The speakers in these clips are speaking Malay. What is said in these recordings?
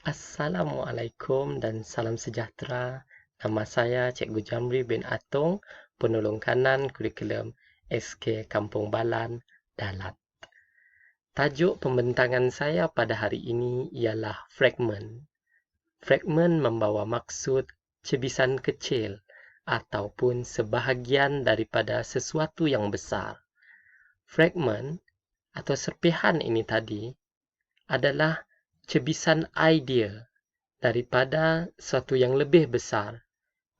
Assalamualaikum dan salam sejahtera. Nama saya Cikgu Jamri bin Atong, penolong kanan kurikulum SK Kampung Balan, Dalat. Tajuk pembentangan saya pada hari ini ialah fragment. Fragment membawa maksud cebisan kecil ataupun sebahagian daripada sesuatu yang besar. Fragment atau serpihan ini tadi adalah cebisan idea daripada suatu yang lebih besar.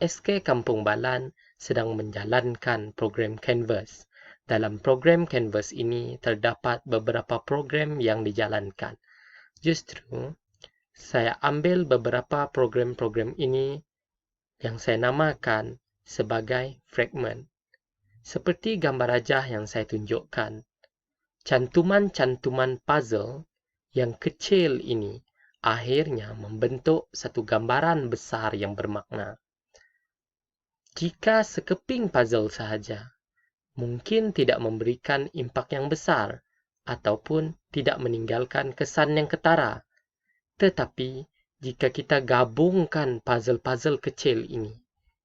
SK Kampung Balan sedang menjalankan program Canvas. Dalam program Canvas ini terdapat beberapa program yang dijalankan. Justru, saya ambil beberapa program-program ini yang saya namakan sebagai fragment. Seperti gambar rajah yang saya tunjukkan, cantuman-cantuman puzzle yang kecil ini akhirnya membentuk satu gambaran besar yang bermakna. Jika sekeping puzzle sahaja, mungkin tidak memberikan impak yang besar ataupun tidak meninggalkan kesan yang ketara. Tetapi, jika kita gabungkan puzzle-puzzle kecil ini,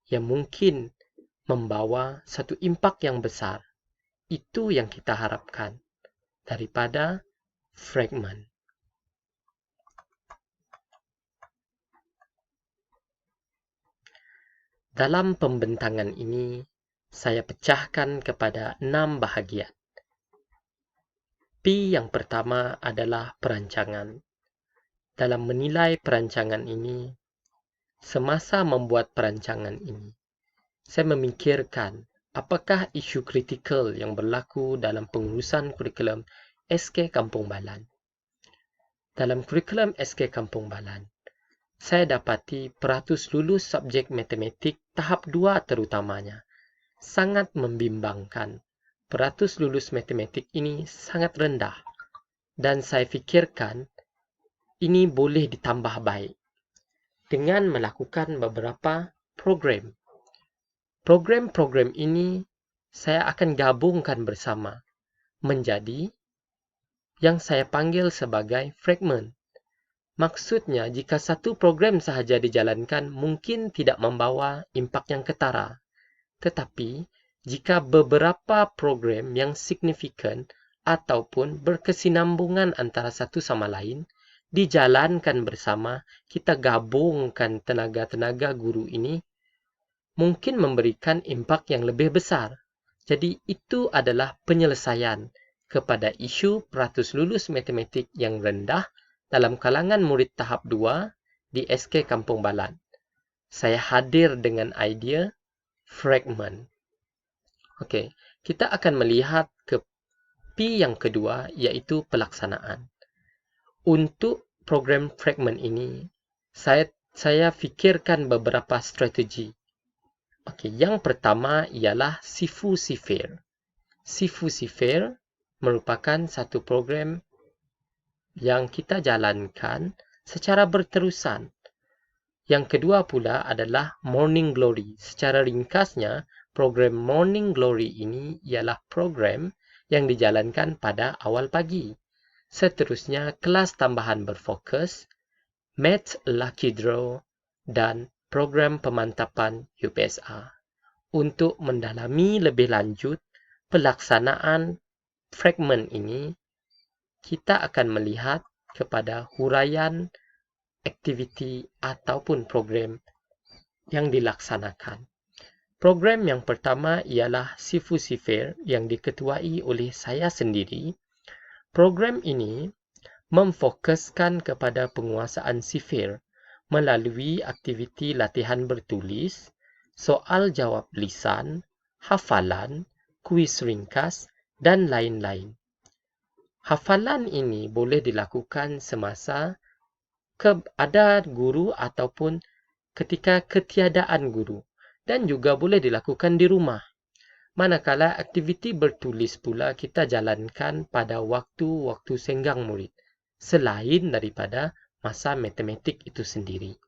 yang mungkin membawa satu impak yang besar, itu yang kita harapkan daripada fragment. Dalam pembentangan ini, saya pecahkan kepada 6 bahagian. P yang pertama adalah perancangan. Dalam menilai perancangan ini, semasa membuat perancangan ini, saya memikirkan apakah isu kritikal yang berlaku dalam pengurusan kurikulum SK Kampung Balan. Dalam kurikulum SK Kampung Balan, saya dapati peratus lulus subjek matematik tahap 2 terutamanya sangat membimbangkan. Peratus lulus matematik ini sangat rendah dan saya fikirkan ini boleh ditambah baik dengan melakukan beberapa program. Program-program ini saya akan gabungkan bersama menjadi yang saya panggil sebagai fragment. Maksudnya, jika satu program sahaja dijalankan mungkin tidak membawa impak yang ketara. Tetapi, jika beberapa program yang signifikan ataupun berkesinambungan antara satu sama lain dijalankan bersama, kita gabungkan tenaga-tenaga guru ini, mungkin memberikan impak yang lebih besar. Jadi, itu adalah penyelesaian kepada isu peratus lulus matematik yang rendah dalam kalangan murid tahap 2 di SK Kampung Balan. Saya hadir dengan idea fragment. Okey, kita akan melihat ke P yang kedua iaitu pelaksanaan. Untuk program fragment ini, saya fikirkan beberapa strategi. Okey, yang pertama ialah Sifu Sifir. Sifu Sifir merupakan satu program yang kita jalankan secara berterusan. Yang kedua pula adalah Morning Glory. Secara ringkasnya, program Morning Glory ini ialah program yang dijalankan pada awal pagi. Seterusnya, kelas tambahan berfokus, Maths Lucky Draw dan program pemantapan UPSR. Untuk mendalami lebih lanjut pelaksanaan fragment ini, kita akan melihat kepada huraian aktiviti ataupun program yang dilaksanakan. Program yang pertama ialah Sifu Sifir yang diketuai oleh saya sendiri. Program ini memfokuskan kepada penguasaan sifir melalui aktiviti latihan bertulis, soal jawab lisan, hafalan, kuis ringkas dan lain-lain. Hafalan ini boleh dilakukan semasa ada guru ataupun ketika ketiadaan guru dan juga boleh dilakukan di rumah. Manakala aktiviti bertulis pula kita jalankan pada waktu-waktu senggang murid selain daripada masa matematik itu sendiri.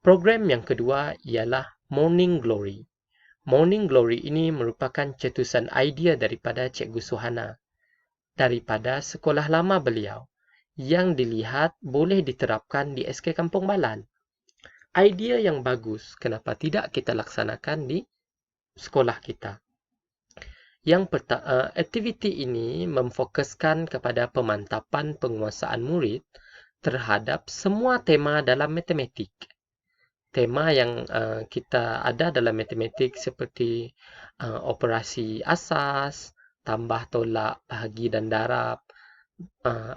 Program yang kedua ialah Morning Glory. Morning Glory ini merupakan cetusan idea daripada Cikgu Suhana daripada sekolah lama beliau yang dilihat boleh diterapkan di SK Kampung Balan. Idea yang bagus, kenapa tidak kita laksanakan di sekolah kita? Aktiviti ini memfokuskan kepada pemantapan penguasaan murid terhadap semua tema dalam matematik. Tema yang kita ada dalam matematik seperti operasi asas, tambah, tolak, bahagi dan darab,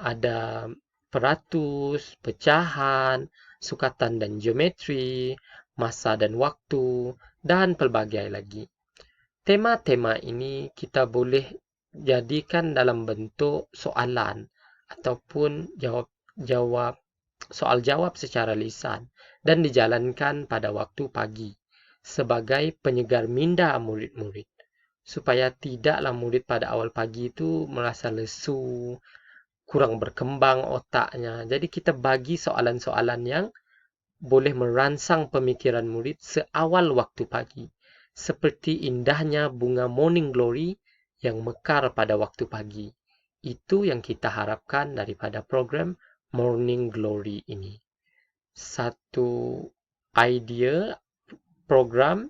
ada peratus, pecahan, sukatan dan geometri, masa dan waktu, dan pelbagai lagi. Tema-tema ini kita boleh jadikan dalam bentuk soalan ataupun soal jawab secara lisan dan dijalankan pada waktu pagi sebagai penyegar minda murid-murid, supaya tidaklah murid pada awal pagi itu merasa lesu, kurang berkembang otaknya. Jadi kita bagi soalan-soalan yang boleh merangsang pemikiran murid seawal waktu pagi, seperti indahnya bunga morning glory yang mekar pada waktu pagi. Itu yang kita harapkan daripada program Morning Glory ini. Satu idea program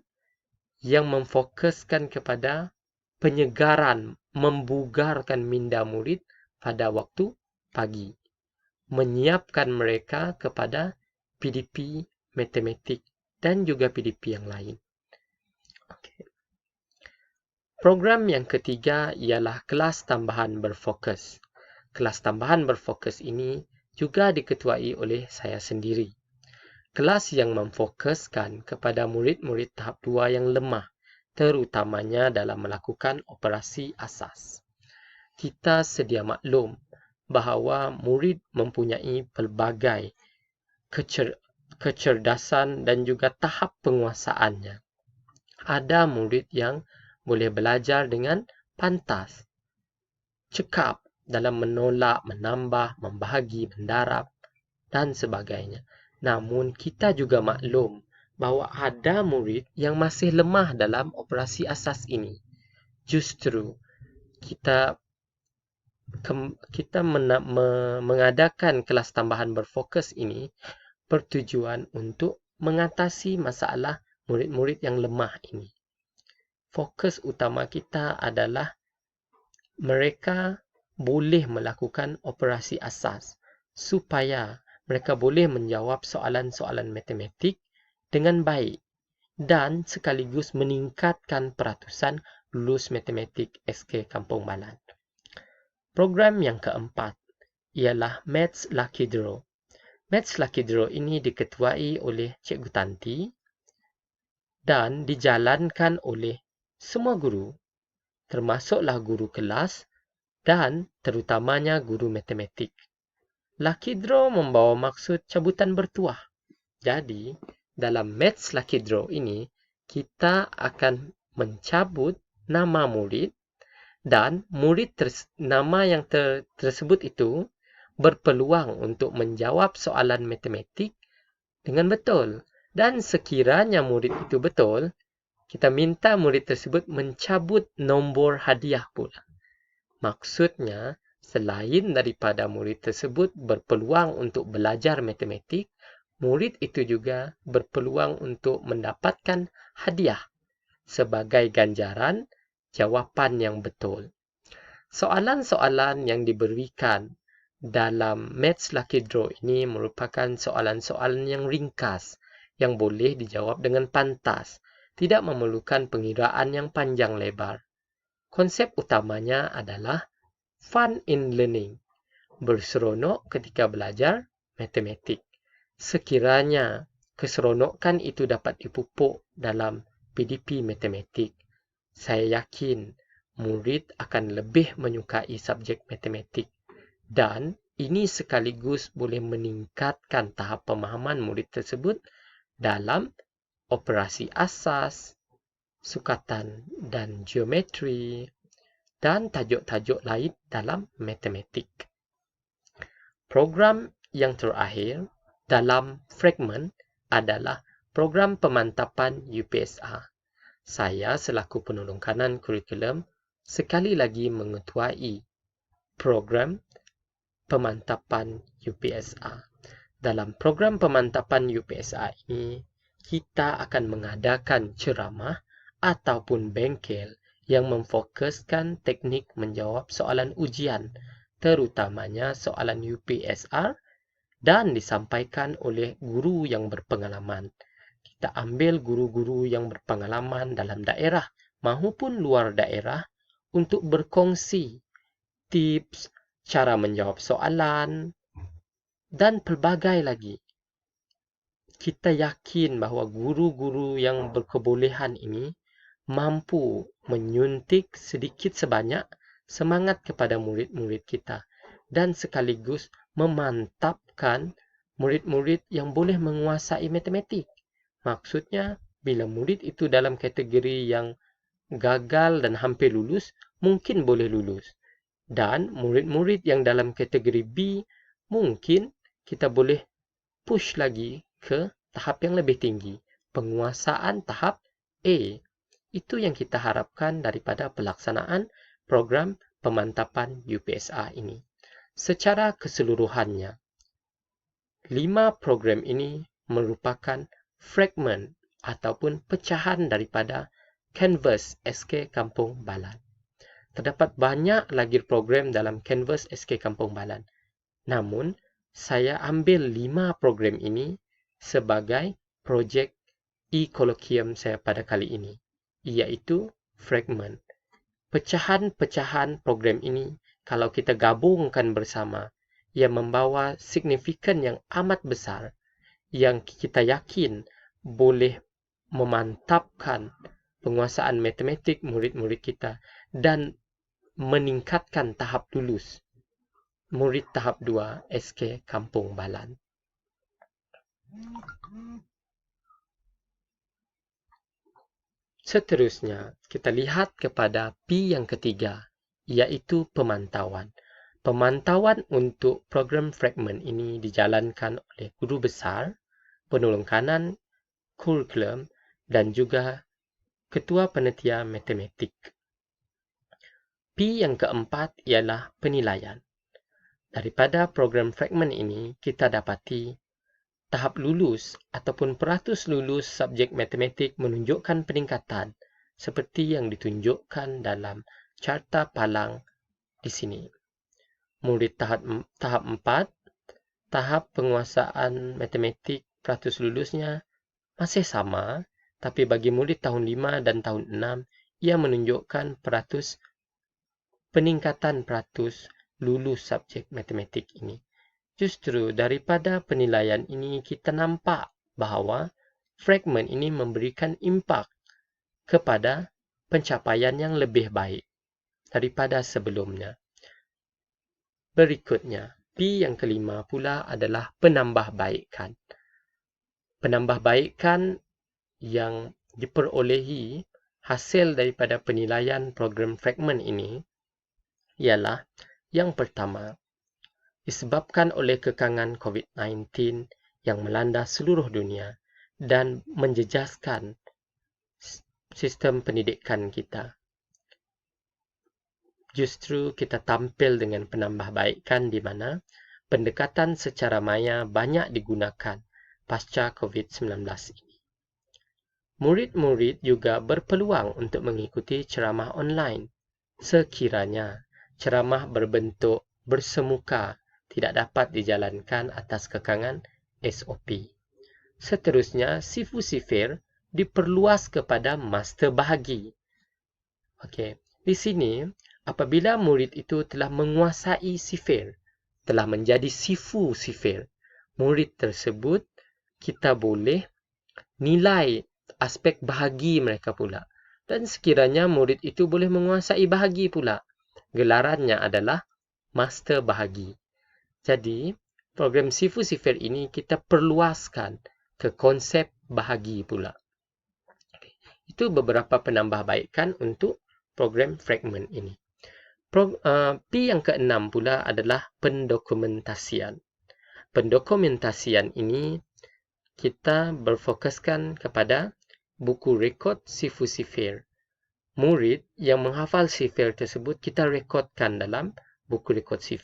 yang memfokuskan kepada penyegaran, membugarkan minda murid pada waktu pagi, menyiapkan mereka kepada PDP matematik dan juga PDP yang lain. Program yang ketiga ialah kelas tambahan berfokus. Kelas tambahan berfokus ini juga diketuai oleh saya sendiri. Kelas yang memfokuskan kepada murid-murid tahap 2 yang lemah, terutamanya dalam melakukan operasi asas. Kita sedia maklum bahawa murid mempunyai pelbagai kecerdasan dan juga tahap penguasaannya. Ada murid yang boleh belajar dengan pantas, cekap dalam menolak, menambah, membahagi, mendarab dan sebagainya. Namun kita juga maklum bahawa ada murid yang masih lemah dalam operasi asas ini. Justru kita mengadakan kelas tambahan berfokus ini bertujuan untuk mengatasi masalah murid-murid yang lemah ini. Fokus utama kita adalah mereka boleh melakukan operasi asas supaya mereka boleh menjawab soalan-soalan matematik dengan baik dan sekaligus meningkatkan peratusan lulus matematik SK Kampung Balan. Program yang keempat ialah Maths Lucky Draw. Maths Lucky Draw ini diketuai oleh Cikgu Tanti dan dijalankan oleh semua guru, termasuklah guru kelas dan terutamanya guru matematik. Lucky Draw membawa maksud cabutan bertuah. Jadi, dalam Maths Lucky Draw ini, kita akan mencabut nama murid dan nama yang tersebut itu berpeluang untuk menjawab soalan matematik dengan betul. Dan sekiranya murid itu betul, kita minta murid tersebut mencabut nombor hadiah pula. Maksudnya, selain daripada murid tersebut berpeluang untuk belajar matematik, murid itu juga berpeluang untuk mendapatkan hadiah sebagai ganjaran jawapan yang betul. Soalan-soalan yang diberikan dalam Maths Lucky Draw ini merupakan soalan-soalan yang ringkas yang boleh dijawab dengan pantas, tidak memerlukan pengiraan yang panjang lebar. Konsep utamanya adalah fun in learning, berseronok ketika belajar matematik. Sekiranya keseronokan itu dapat dipupuk dalam PDP matematik, saya yakin murid akan lebih menyukai subjek matematik dan ini sekaligus boleh meningkatkan tahap pemahaman murid tersebut dalam operasi asas, sukatan dan geometri, dan tajuk-tajuk lain dalam matematik. Program yang terakhir dalam fragmen adalah program pemantapan UPSR. Saya selaku penolong kanan kurikulum sekali lagi mengetuai program pemantapan UPSR. Dalam program pemantapan UPSR ini, kita akan mengadakan ceramah ataupun bengkel yang memfokuskan teknik menjawab soalan ujian, terutamanya soalan UPSR, dan disampaikan oleh guru yang berpengalaman. Kita ambil guru-guru yang berpengalaman dalam daerah maupun luar daerah untuk berkongsi tips, cara menjawab soalan, dan pelbagai lagi. Kita yakin bahawa guru-guru yang berkebolehan ini mampu menyuntik sedikit sebanyak semangat kepada murid-murid kita dan sekaligus memantapkan murid-murid yang boleh menguasai matematik. Maksudnya, bila murid itu dalam kategori yang gagal dan hampir lulus, mungkin boleh lulus. Dan murid-murid yang dalam kategori B, mungkin kita boleh push lagi ke tahap yang lebih tinggi, penguasaan tahap A. Itu yang kita harapkan daripada pelaksanaan program pemantapan UPSR ini. Secara keseluruhannya, 5 program ini merupakan fragmen ataupun pecahan daripada Canvas SK Kampung Balan. Terdapat banyak lagi program dalam Canvas SK Kampung Balan. Namun, saya ambil 5 program ini sebagai projek e-colloquium saya pada kali ini, iaitu fragment. Pecahan-pecahan program ini, kalau kita gabungkan bersama, ia membawa signifikan yang amat besar yang kita yakin boleh memantapkan penguasaan matematik murid-murid kita dan meningkatkan tahap lulus murid tahap 2 SK Kampung Balan. Seterusnya, kita lihat kepada P yang ketiga, iaitu pemantauan. Pemantauan untuk program fragment ini dijalankan oleh guru besar, penolong kanan, kurikulum, dan juga ketua panitia matematik. P yang keempat ialah penilaian. Daripada program fragment ini, kita dapati tahap lulus ataupun peratus lulus subjek matematik menunjukkan peningkatan seperti yang ditunjukkan dalam carta palang di sini. Murid tahap 4, tahap penguasaan matematik peratus lulusnya masih sama, tapi bagi murid tahun 5 dan tahun 6, ia menunjukkan peningkatan peratus lulus subjek matematik ini. Justru daripada penilaian ini kita nampak bahawa fragment ini memberikan impak kepada pencapaian yang lebih baik daripada sebelumnya. Berikutnya, P yang kelima pula adalah penambahbaikan. Penambahbaikan yang diperolehi hasil daripada penilaian program fragment ini ialah yang pertama, disebabkan oleh kekangan COVID-19 yang melanda seluruh dunia dan menjejaskan sistem pendidikan kita. Justru kita tampil dengan penambahbaikan di mana pendekatan secara maya banyak digunakan pasca COVID-19 ini. Murid-murid juga berpeluang untuk mengikuti ceramah online sekiranya ceramah berbentuk bersemuka tidak dapat dijalankan atas kekangan SOP. Seterusnya, sifu sifir diperluas kepada master bahagi. Okey, di sini apabila murid itu telah menguasai sifir, telah menjadi sifu sifir, murid tersebut kita boleh nilai aspek bahagi mereka pula. Dan sekiranya murid itu boleh menguasai bahagi pula, gelarannya adalah master bahagi. Jadi, program sifu sifir ini kita perluaskan ke konsep bahagi pula. Itu beberapa penambahbaikan untuk program fragment ini. P yang keenam pula adalah pendokumentasian. Pendokumentasian ini kita berfokuskan kepada buku rekod sifu sifir. Murid yang menghafal sifir tersebut kita rekodkan dalam buku rekod sifir.